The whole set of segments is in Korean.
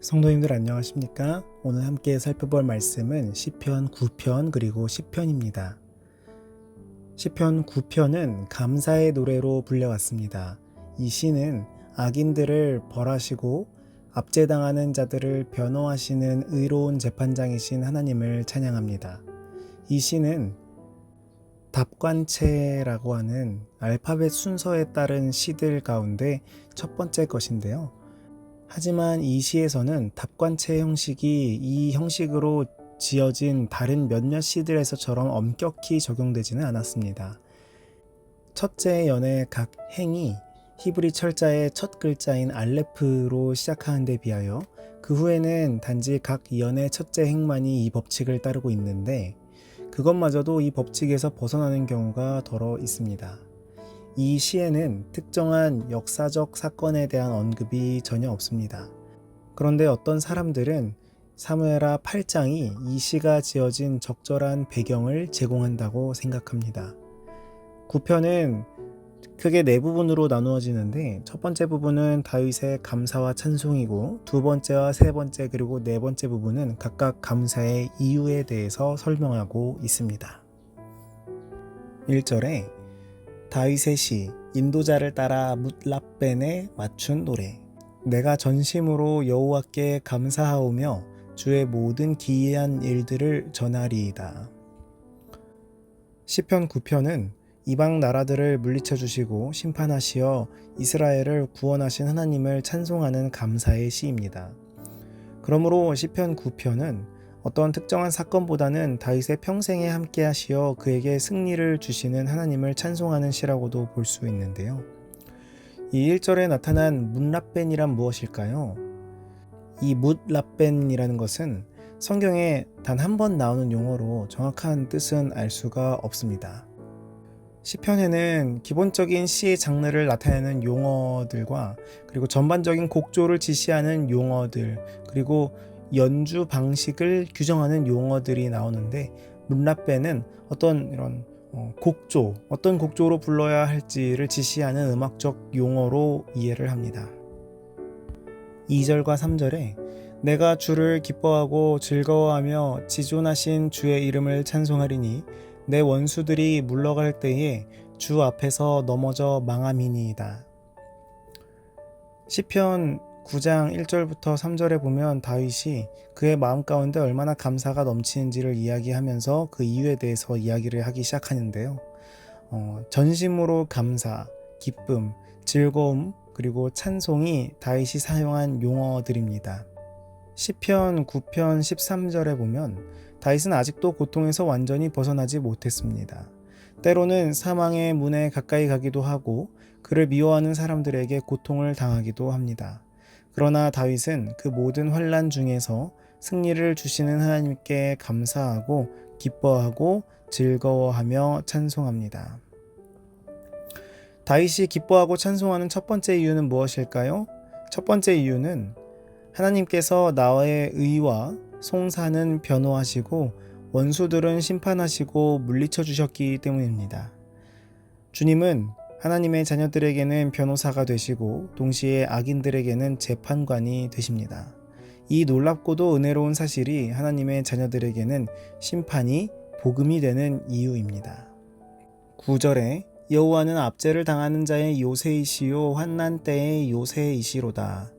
성도님들 안녕하십니까? 오늘 함께 살펴볼 말씀은 시편 9편 그리고 10편입니다. 시편 9편은 감사의 노래로 불려왔습니다. 이 시는 악인들을 벌하시고 압제당하는 자들을 변호하시는 의로운 재판장이신 하나님을 찬양합니다. 이 시는 답관체라고 하는 알파벳 순서에 따른 시들 가운데 첫 번째 것인데요. 하지만 이 시에서는 답관체 형식이 이 형식으로 지어진 다른 몇몇 시들에서처럼 엄격히 적용되지는 않았습니다. 첫째 연의 각 행이 히브리 철자의 첫 글자인 알레프로 시작하는 데 비하여 그 후에는 단지 각 연의 첫째 행만이 이 법칙을 따르고 있는데 그것마저도 이 법칙에서 벗어나는 경우가 더러 있습니다. 이 시에는 특정한 역사적 사건에 대한 언급이 전혀 없습니다. 그런데 어떤 사람들은 사무엘하 8장이 이 시가 지어진 적절한 배경을 제공한다고 생각합니다. 9편은 크게 네 부분으로 나누어지는데 첫 번째 부분은 다윗의 감사와 찬송이고 두 번째와 세 번째 그리고 네 번째 부분은 각각 감사의 이유에 대해서 설명하고 있습니다. 1절에 다윗의 시, 인도자를 따라 뭇랍벤에 맞춘 노래. 내가 전심으로 여호와께 감사하오며 주의 모든 기이한 일들을 전하리이다. 시편 9편은 이방 나라들을 물리쳐 주시고 심판하시어 이스라엘을 구원하신 하나님을 찬송하는 감사의 시입니다. 그러므로 시편 9편은 어떤 특정한 사건보다는 다윗의 평생에 함께 하시어 그에게 승리를 주시는 하나님을 찬송하는 시라고도 볼 수 있는데요. 이 1절에 나타난 뭇랍벤이란 무엇일까요? 이 뭇랍벤이라는 것은 성경에 단 한 번 나오는 용어로 정확한 뜻은 알 수가 없습니다. 시편에는 기본적인 시의 장르를 나타내는 용어들과 그리고 전반적인 곡조를 지시하는 용어들 그리고 연주 방식을 규정하는 용어들이 나오는데 뭇랍벤은 어떤 이런 곡조, 어떤 곡조로 불러야 할지를 지시하는 음악적 용어로 이해를 합니다. 2절과 3절에 내가 주를 기뻐하고 즐거워하며 지존하신 주의 이름을 찬송하리니 내 원수들이 물러갈 때에 주 앞에서 넘어져 망함이니이다. 시편 9장 1절부터 3절에 보면 다윗이 그의 마음 가운데 얼마나 감사가 넘치는지를 이야기하면서 그 이유에 대해서 이야기를 하기 시작하는데요. 전심으로 감사, 기쁨, 즐거움, 그리고 찬송이 다윗이 사용한 용어들입니다. 시편 9편 13절에 보면 다윗은 아직도 고통에서 완전히 벗어나지 못했습니다. 때로는 사망의 문에 가까이 가기도 하고 그를 미워하는 사람들에게 고통을 당하기도 합니다. 그러나 다윗은 그 모든 환난 중에서 승리를 주시는 하나님께 감사하고 기뻐하고 즐거워하며 찬송합니다. 다윗이 기뻐하고 찬송하는 첫 번째 이유는 무엇일까요? 첫 번째 이유는 하나님께서 나의 의와 송사는 변호하시고 원수들은 심판하시고 물리쳐 주셨기 때문입니다. 주님은 하나님의 자녀들에게는 변호사가 되시고 동시에 악인들에게는 재판관이 되십니다. 이 놀랍고도 은혜로운 사실이 하나님의 자녀들에게는 심판이 복음이 되는 이유입니다. 9절에 여호와는 압제를 당하는 자의 요새이시요 환난 때의 요새이시로다.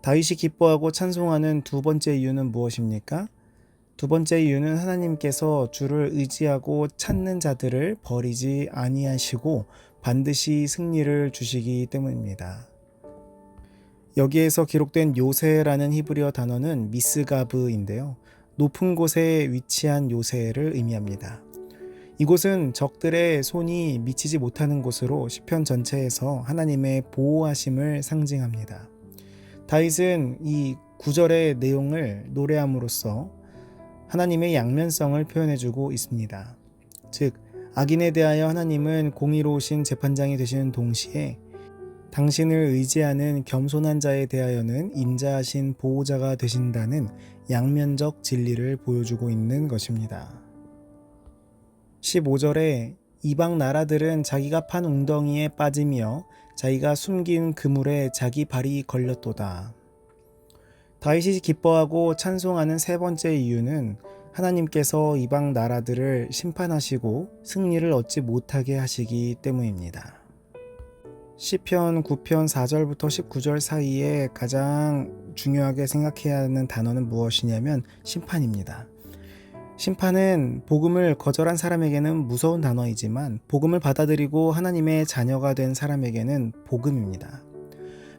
다윗이 기뻐하고 찬송하는 두 번째 이유는 무엇입니까? 두 번째 이유는 하나님께서 주를 의지하고 찾는 자들을 버리지 아니하시고 반드시 승리를 주시기 때문입니다. 여기에서 기록된 요새라는 히브리어 단어는 미스가브인데요. 높은 곳에 위치한 요새를 의미합니다. 이곳은 적들의 손이 미치지 못하는 곳으로 시편 전체에서 하나님의 보호하심을 상징합니다. 다윗은 이 9절의 내용을 노래함으로써 하나님의 양면성을 표현해주고 있습니다. 즉, 악인에 대하여 하나님은 공의로우신 재판장이 되시는 동시에 당신을 의지하는 겸손한 자에 대하여는 인자하신 보호자가 되신다는 양면적 진리를 보여주고 있는 것입니다. 15절에 이방 나라들은 자기가 판 웅덩이에 빠지며 자기가 숨긴 그물에 자기 발이 걸렸도다. 다윗이 기뻐하고 찬송하는 세 번째 이유는 하나님께서 이방 나라들을 심판하시고 승리를 얻지 못하게 하시기 때문입니다. 시편 9편 4절부터 19절 사이에 가장 중요하게 생각해야 하는 단어는 무엇이냐면 심판입니다. 심판은 복음을 거절한 사람에게는 무서운 단어이지만 복음을 받아들이고 하나님의 자녀가 된 사람에게는 복음입니다.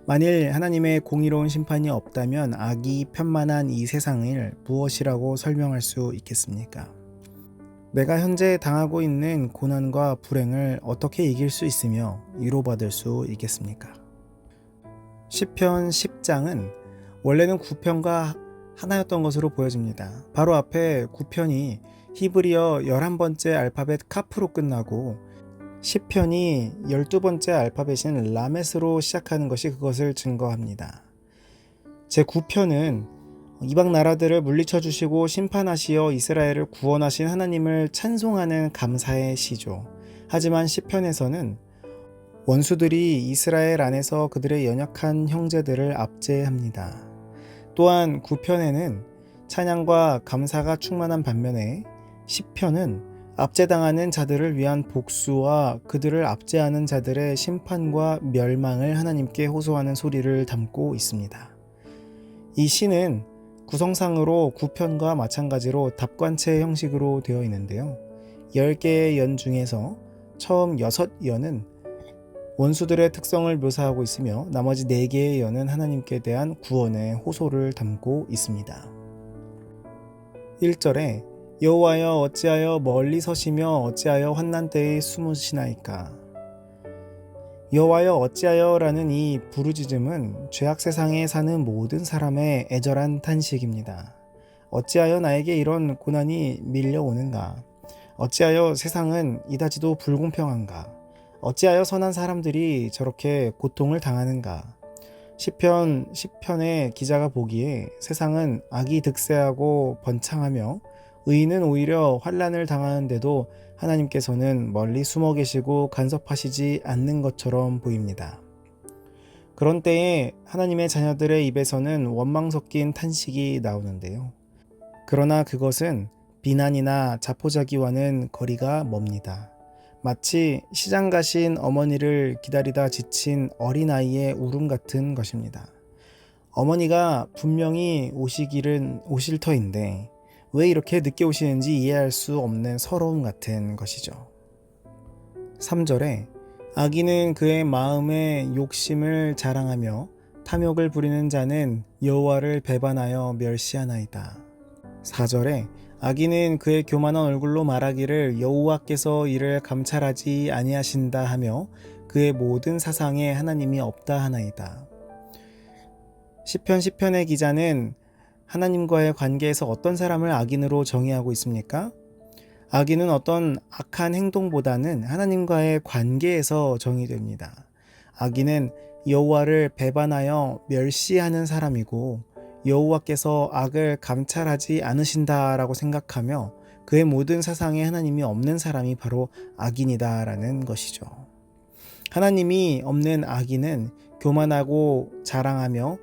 만일 하나님의 공의로운 심판이 없다면 악이 편만한 이 세상을 무엇이라고 설명할 수 있겠습니까? 내가 현재 당하고 있는 고난과 불행을 어떻게 이길 수 있으며 위로받을 수 있겠습니까? 시편 10장은 원래는 9편과 하나였던 것으로 보여집니다. 바로 앞에 9편이 히브리어 11번째 알파벳 카프로 끝나고 10편이 12번째 알파벳인 라멧으로 시작하는 것이 그것을 증거합니다. 제9편은 이방 나라들을 물리쳐 주시고 심판하시어 이스라엘을 구원하신 하나님을 찬송하는 감사의 시죠. 하지만 시편에서는 원수들이 이스라엘 안에서 그들의 연약한 형제들을 압제합니다. 또한 9편에는 찬양과 감사가 충만한 반면에 10편은 압제당하는 자들을 위한 복수와 그들을 압제하는 자들의 심판과 멸망을 하나님께 호소하는 소리를 담고 있습니다. 이 시는 구성상으로 9편과 마찬가지로 답관체 형식으로 되어 있는데요. 10개의 연 중에서 처음 6연은 원수들의 특성을 묘사하고 있으며 나머지 4개의 연은 하나님께 대한 구원의 호소를 담고 있습니다. 1절에 여호와여 어찌하여 멀리 서시며 어찌하여 환난 때에 숨으시나이까. 여호와여 어찌하여 라는 이 부르짖음은 죄악 세상에 사는 모든 사람의 애절한 탄식입니다. 어찌하여 나에게 이런 고난이 밀려오는가. 어찌하여 세상은 이다지도 불공평한가. 어찌하여 선한 사람들이 저렇게 고통을 당하는가. 시편 10편의 기자가 보기에 세상은 악이 득세하고 번창하며 의인은 오히려 환난을 당하는데도 하나님께서는 멀리 숨어 계시고 간섭하시지 않는 것처럼 보입니다. 그런 때에 하나님의 자녀들의 입에서는 원망 섞인 탄식이 나오는데요. 그러나 그것은 비난이나 자포자기와는 거리가 멉니다. 마치 시장 가신 어머니를 기다리다 지친 어린아이의 울음 같은 것입니다. 어머니가 분명히 오실 터인데 왜 이렇게 늦게 오시는지 이해할 수 없는 서러움 같은 것이죠. 3절에 악인은 그의 마음의 욕심을 자랑하며 탐욕을 부리는 자는 여호와를 배반하여 멸시하나이다. 4절에 악인은 그의 교만한 얼굴로 말하기를 여호와께서 이를 감찰하지 아니하신다 하며 그의 모든 사상에 하나님이 없다 하나이다. 시편 10편의 기자는 하나님과의 관계에서 어떤 사람을 악인으로 정의하고 있습니까? 악인은 어떤 악한 행동보다는 하나님과의 관계에서 정의됩니다. 악인은 여호와를 배반하여 멸시하는 사람이고 여호와께서 악을 감찰하지 않으신다라고 생각하며 그의 모든 사상에 하나님이 없는 사람이 바로 악인이다라는 것이죠. 하나님이 없는 악인은 교만하고 자랑하며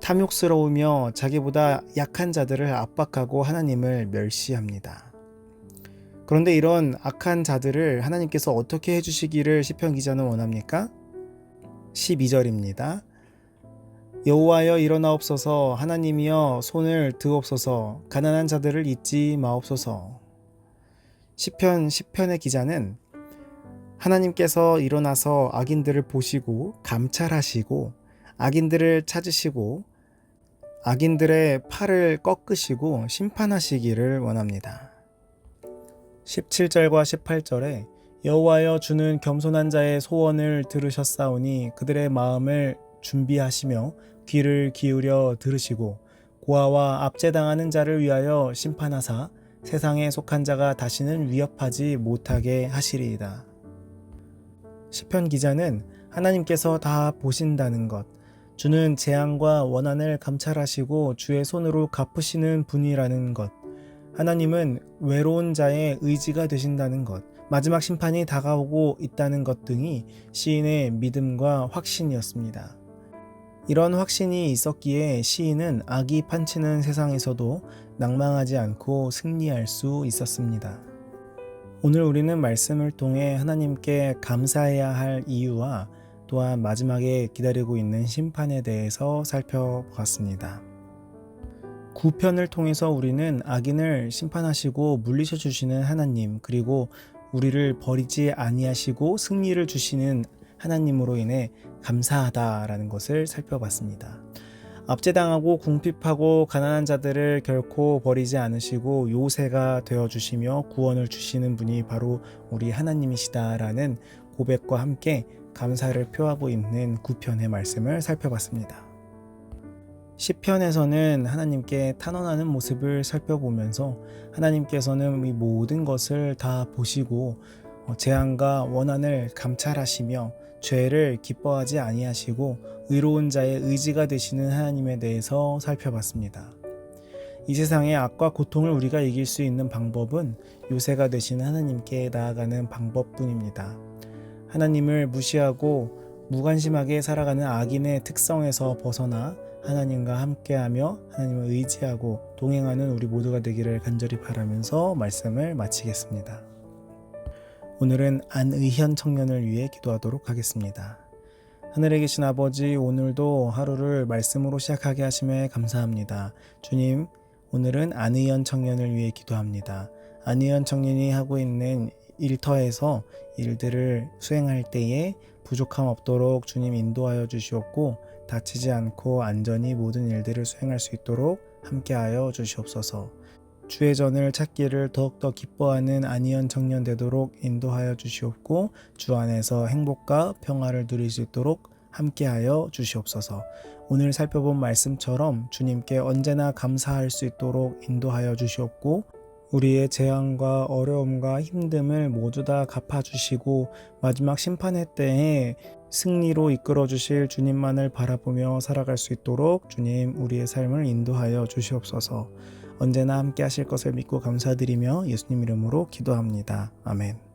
탐욕스러우며 자기보다 약한 자들을 압박하고 하나님을 멸시합니다. 그런데 이런 악한 자들을 하나님께서 어떻게 해주시기를 시편 기자는 원합니까? 12절입니다. 여호와여 일어나옵소서. 하나님이여 손을 드옵소서. 가난한 자들을 잊지 마옵소서. 시편 10편의 기자는 하나님께서 일어나서 악인들을 보시고 감찰하시고 악인들을 찾으시고 악인들의 팔을 꺾으시고 심판하시기를 원합니다. 17절과 18절에 여호와여 주는 겸손한 자의 소원을 들으셨사오니 그들의 마음을 준비하시며 귀를 기울여 들으시고 고아와 압제당하는 자를 위하여 심판하사 세상에 속한 자가 다시는 위협하지 못하게 하시리이다. 시편 기자는 하나님께서 다 보신다는 것, 주는 재앙과 원한을 감찰하시고 주의 손으로 갚으시는 분이라는 것, 하나님은 외로운 자의 의지가 되신다는 것, 마지막 심판이 다가오고 있다는 것 등이 시인의 믿음과 확신이었습니다. 이런 확신이 있었기에 시인은 악이 판치는 세상에서도 낭망하지 않고 승리할 수 있었습니다. 오늘 우리는 말씀을 통해 하나님께 감사해야 할 이유와 또한 마지막에 기다리고 있는 심판에 대해서 살펴보았습니다. 9편을 통해서 우리는 악인을 심판하시고 물리쳐 주시는 하나님, 그리고 우리를 버리지 아니하시고 승리를 주시는 하나님으로 인해 감사하다라는 것을 살펴봤습니다. 압제당하고 궁핍하고 가난한 자들을 결코 버리지 않으시고 요새가 되어주시며 구원을 주시는 분이 바로 우리 하나님이시다라는 고백과 함께 감사를 표하고 있는 9편의 말씀을 살펴봤습니다. 10편에서는 하나님께 탄원하는 모습을 살펴보면서 하나님께서는 이 모든 것을 다 보시고 재앙과 원한을 감찰하시며 죄를 기뻐하지 아니하시고 의로운 자의 의지가 되시는 하나님에 대해서 살펴봤습니다. 이 세상의 악과 고통을 우리가 이길 수 있는 방법은 요새가 되시는 하나님께 나아가는 방법뿐입니다. 하나님을 무시하고 무관심하게 살아가는 악인의 특성에서 벗어나 하나님과 함께하며 하나님을 의지하고 동행하는 우리 모두가 되기를 간절히 바라면서 말씀을 마치겠습니다. 오늘은 안의현 청년을 위해 기도하도록 하겠습니다. 하늘에 계신 아버지, 오늘도 하루를 말씀으로 시작하게 하심에 감사합니다. 주님, 오늘은 안의현 청년을 위해 기도합니다. 안의현 청년이 하고 있는 일터에서 일들을 수행할 때에 부족함 없도록 주님 인도하여 주시옵고 다치지 않고 안전히 모든 일들을 수행할 수 있도록 함께하여 주시옵소서. 주의 전을 찾기를 더욱더 기뻐하는 안의현 청년 되도록 인도하여 주시옵고 주 안에서 행복과 평화를 누릴 수 있도록 함께하여 주시옵소서. 오늘 살펴본 말씀처럼 주님께 언제나 감사할 수 있도록 인도하여 주시옵고 우리의 재앙과 어려움과 힘듦을 모두 다 갚아주시고 마지막 심판의 때에 승리로 이끌어 주실 주님만을 바라보며 살아갈 수 있도록 주님 우리의 삶을 인도하여 주시옵소서. 언제나 함께 하실 것을 믿고 감사드리며 예수님 이름으로 기도합니다. 아멘.